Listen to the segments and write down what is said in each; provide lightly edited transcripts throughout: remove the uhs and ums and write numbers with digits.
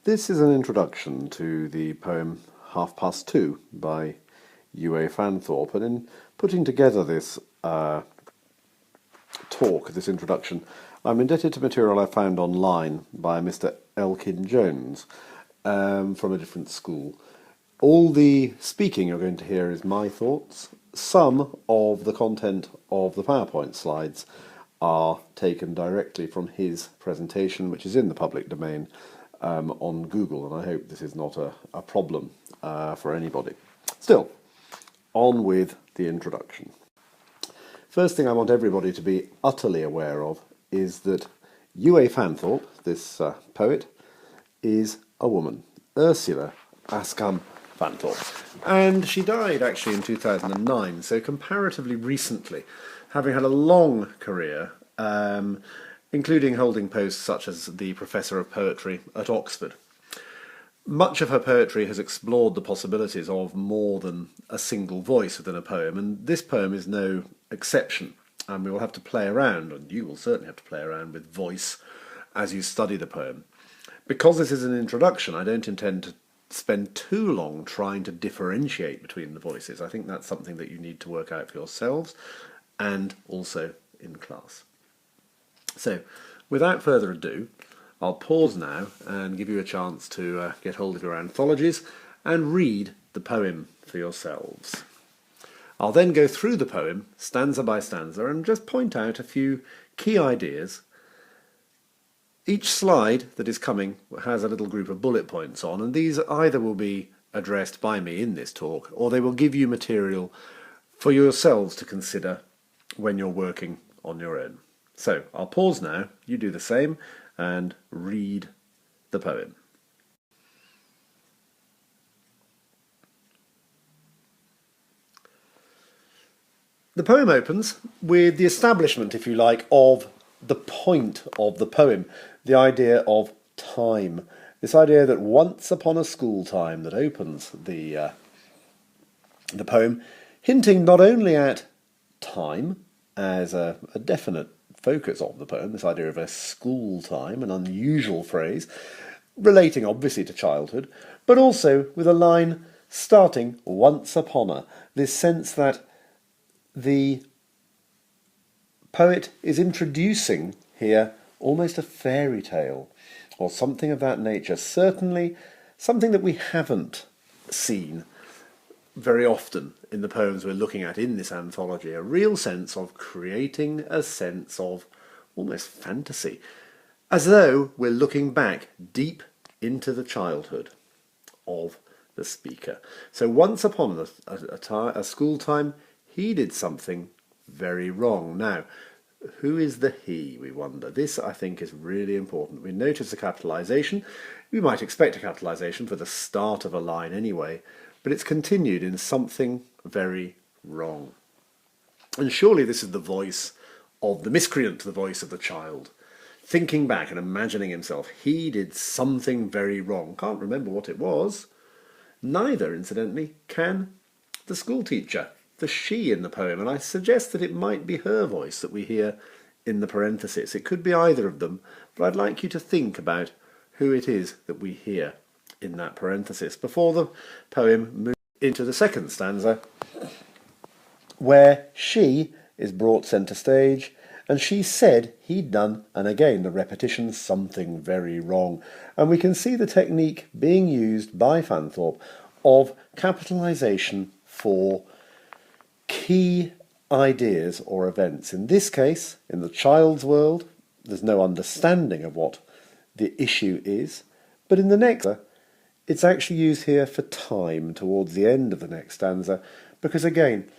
This is an introduction to the poem Half Past Two by Fanthorpe, and in putting together this talk, this introduction, I'm indebted to material I found online by Mr. Elkin Jones from a different school. All the speaking you're going to hear is my thoughts. Some of the content of the PowerPoint slides are taken directly from his presentation, which is in the public domain on Google, and I hope this is not a problem for anybody. Still, on with the introduction. First thing I want everybody to be utterly aware of is that Fanthorpe, this poet, is a woman, Ursula Ascham Fanthorpe, and she died actually in 2009, so comparatively recently, having had a long career, including holding posts such as the Professor of Poetry at Oxford. Much of her poetry has explored the possibilities of more than a single voice within a poem, and this poem is no exception. And we will have to play around, and you will certainly have to play around with voice as you study the poem. Because this is an introduction, I don't intend to spend too long trying to differentiate between the voices. I think that's something that you need to work out for yourselves and also in class. So, without further ado, I'll pause now and give you a chance to get hold of your anthologies and read the poem for yourselves. I'll then go through the poem, stanza by stanza, and just point out a few key ideas. Each slide that is coming has a little group of bullet points on, and these either will be addressed by me in this talk, or they will give you material for yourselves to consider when you're working on your own. So, I'll pause now, you do the same, and read the poem. The poem opens with the establishment, if you like, of the point of the poem, the idea of time. This idea that once upon a school time that opens the poem, hinting not only at time as a definite focus of the poem, this idea of a school time, an unusual phrase, relating obviously to childhood, but also with a line starting once upon a, this sense that the poet is introducing here almost a fairy tale or something of that nature, certainly something that we haven't seen very often in the poems we're looking at in this anthology, a real sense of creating a sense of almost fantasy, as though we're looking back deep into the childhood of the speaker. So once upon a school time, he did something very wrong. Now, who is the he, we wonder? This, I think, is really important. We notice the capitalisation. We might expect a capitalisation for the start of a line anyway, but it's continued in something very wrong. And surely this is the voice of the miscreant, the voice of the child, thinking back and imagining himself. He did something very wrong. Can't remember what it was. Neither, incidentally, can the schoolteacher, the she in the poem, and I suggest that it might be her voice that we hear in the parenthesis. It could be either of them, but I'd like you to think about who it is that we hear in that parenthesis before the poem moves into the second stanza, where she is brought centre stage, and she said he'd done, and again the repetition, something very wrong. And we can see the technique being used by Fanthorpe of capitalisation for key ideas or events. In this case, in the child's world, there's no understanding of what the issue is, but in the next, it's actually used here for time towards the end of the next stanza, because again,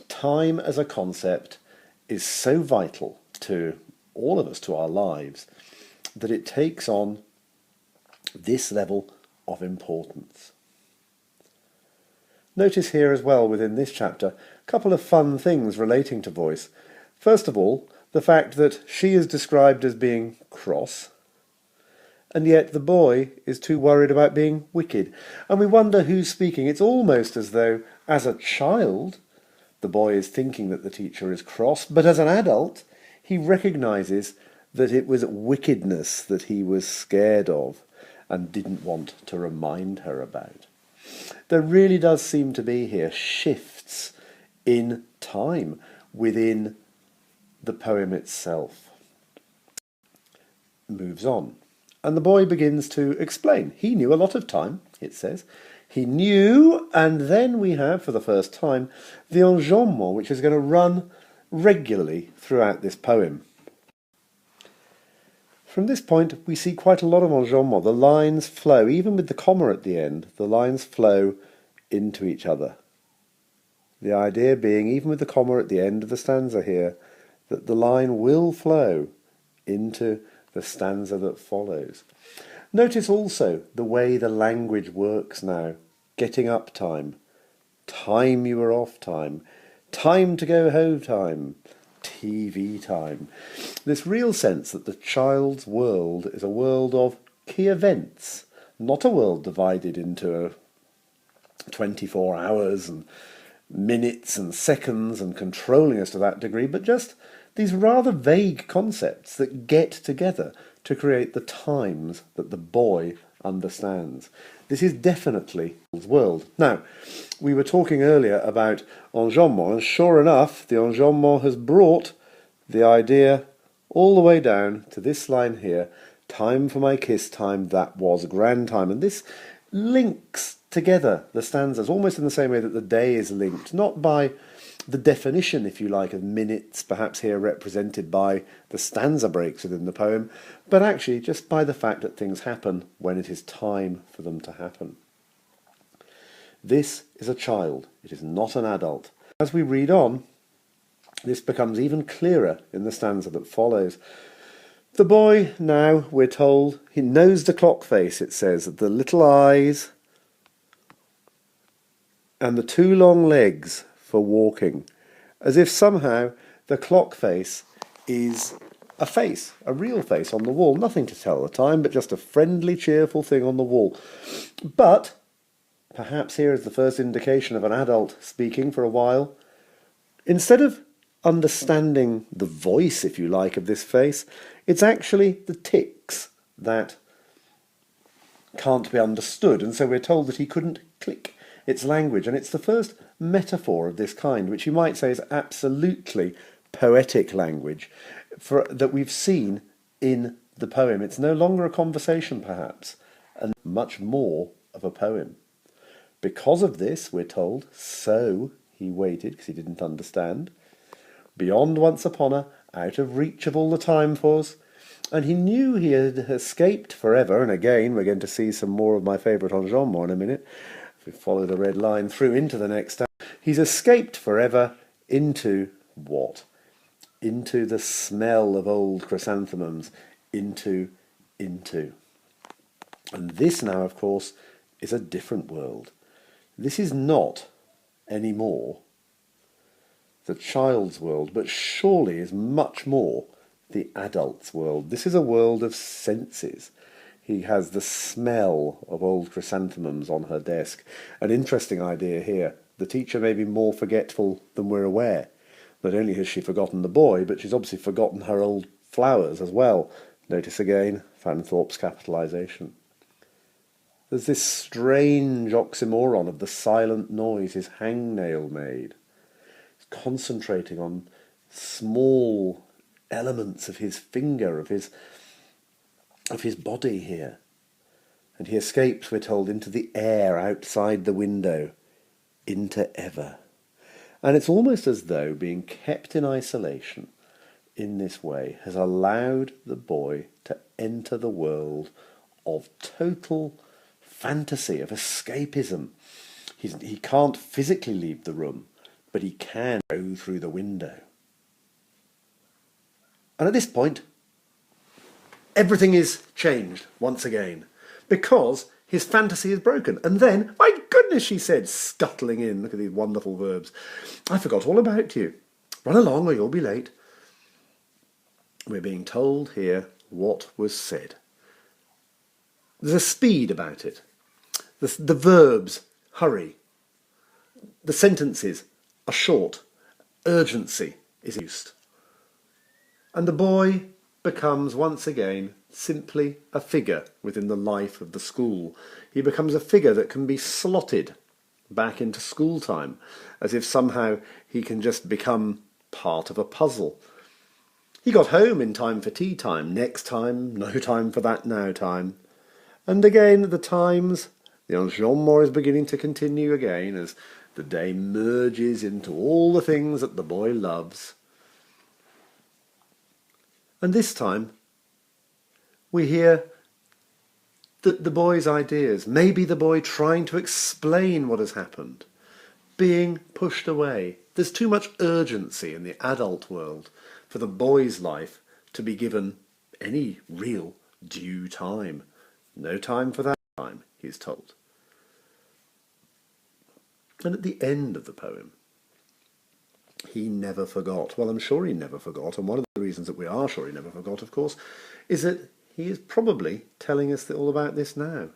time as a concept is so vital to all of us, to our lives, that it takes on this level of importance. Notice here as well within this chapter a couple of fun things relating to voice. First of all, the fact that she is described as being cross, and yet the boy is too worried about being wicked. And we wonder who's speaking. It's almost as though, as a child, the boy is thinking that the teacher is cross, but as an adult, he recognises that it was wickedness that he was scared of. and didn't want to remind her about. There really does seem to be here shifts in time within the poem itself. Moves on. And the boy begins to explain. He knew a lot of time, it says. He knew, and then we have, for the first time, the enjambment, which is going to run regularly throughout this poem. From this point, we see quite a lot of enjambment. The lines flow, even with the comma at the end, the lines flow into each other. The idea being, even with the comma at the end of the stanza here, that the line will flow into the stanza that follows. Notice also the way the language works now. Getting up time, time you were off time, time to go home time, TV time. This real sense that the child's world is a world of key events, not a world divided into 24 hours and minutes and seconds and controlling us to that degree, but just these rather vague concepts that get together to create the times that the boy understands. This is definitely his world. Now, we were talking earlier about enjambment, and sure enough, the enjambment has brought the idea all the way down to this line here, time for my kiss time, that was grand time. And this links together the stanzas, almost in the same way that the day is linked, not by the definition, if you like, of minutes, perhaps here represented by the stanza breaks within the poem, but actually just by the fact that things happen when it is time for them to happen. This is a child, it is not an adult. As we read on, this becomes even clearer in the stanza that follows. The boy now, we're told, he knows the clock face, it says, the little eyes and the two long legs for walking, as if somehow the clock face is a face, a real face on the wall, nothing to tell the time, but just a friendly, cheerful thing on the wall. But perhaps here is the first indication of an adult speaking for a while. Instead of understanding the voice, if you like, of this face, it's actually the tics that can't be understood, and so we're told that he couldn't click its language, and it's the first metaphor of this kind, which you might say is absolutely poetic language that we've seen in the poem. It's no longer a conversation, perhaps, and much more of a poem. Because of this, we're told, so he waited, because he didn't understand, beyond once upon a, out of reach of all the time force, and he knew he had escaped forever, and again we're going to see some more of my favourite enjambment in a minute. If we follow the red line through into the next stanza, he's escaped forever into what? Into the smell of old chrysanthemums, into. And this now, of course, is a different world. This is not anymore the child's world, but surely is much more the adult's world. This is a world of senses. He has the smell of old chrysanthemums on her desk. An interesting idea here. The teacher may be more forgetful than we're aware. Not only has she forgotten the boy, but she's obviously forgotten her old flowers as well. Notice again Fanthorpe's capitalisation. There's this strange oxymoron of the silent noise his hangnail made. He's concentrating on small elements of his finger, of his body here. And he escapes, we're told, into the air outside the window, into ever. And it's almost as though being kept in isolation in this way has allowed the boy to enter the world of total fantasy, of escapism. He can't physically leave the room, but he can go through the window. And at this point, everything is changed once again, because his fantasy is broken. And then, my goodness, she said, scuttling in, look at these wonderful verbs, I forgot all about you. Run along or you'll be late. We're being told here what was said. There's a speed about it. The verbs hurry. The sentences are short. Urgency is used. And the boy becomes once again simply a figure within the life of the school. He becomes a figure that can be slotted back into school time, as if somehow he can just become part of a puzzle. He got home in time for tea time, next time, no time for that now time. And again, the times, the enjambment is beginning to continue again as the day merges into all the things that the boy loves. And this time, we hear the boy's ideas, maybe the boy trying to explain what has happened, being pushed away. There's too much urgency in the adult world for the boy's life to be given any real due time. No time for that time, he's told. And at the end of the poem, he never forgot. Well, I'm sure he never forgot, and one of the reasons that we are sure he never forgot, of course, is that he is probably telling us all about this now.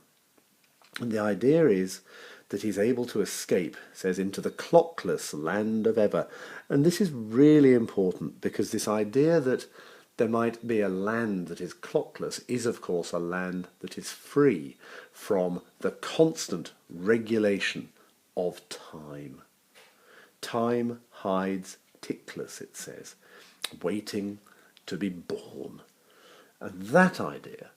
And the idea is that he's able to escape, says, into the clockless land of ever. And this is really important, because this idea that there might be a land that is clockless is, of course, a land that is free from the constant regulation of time. Time hides tickless, it says, waiting to be born. And that idea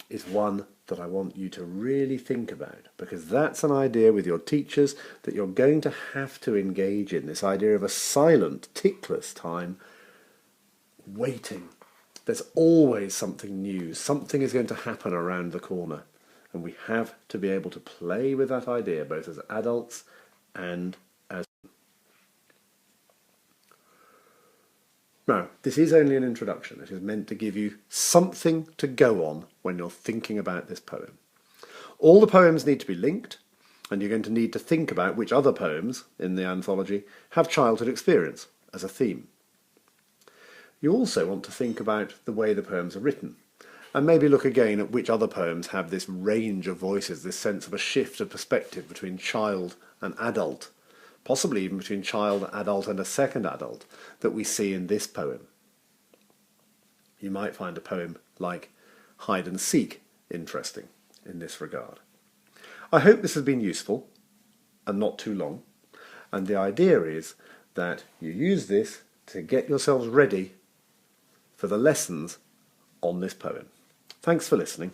is one that I want you to really think about, because that's an idea with your teachers that you're going to have to engage in, this idea of a silent, tickless time, waiting. There's always something new, something is going to happen around the corner, and we have to be able to play with that idea, both as adults and as... Now, this is only an introduction. It is meant to give you something to go on when you're thinking about this poem. All the poems need to be linked, and you're going to need to think about which other poems in the anthology have childhood experience as a theme. You also want to think about the way the poems are written, and maybe look again at which other poems have this range of voices, this sense of a shift of perspective between child and adult, possibly even between child, adult and a second adult, that we see in this poem. You might find a poem like Hide and Seek interesting in this regard. I hope this has been useful and not too long, and the idea is that you use this to get yourselves ready for the lessons on this poem. Thanks for listening.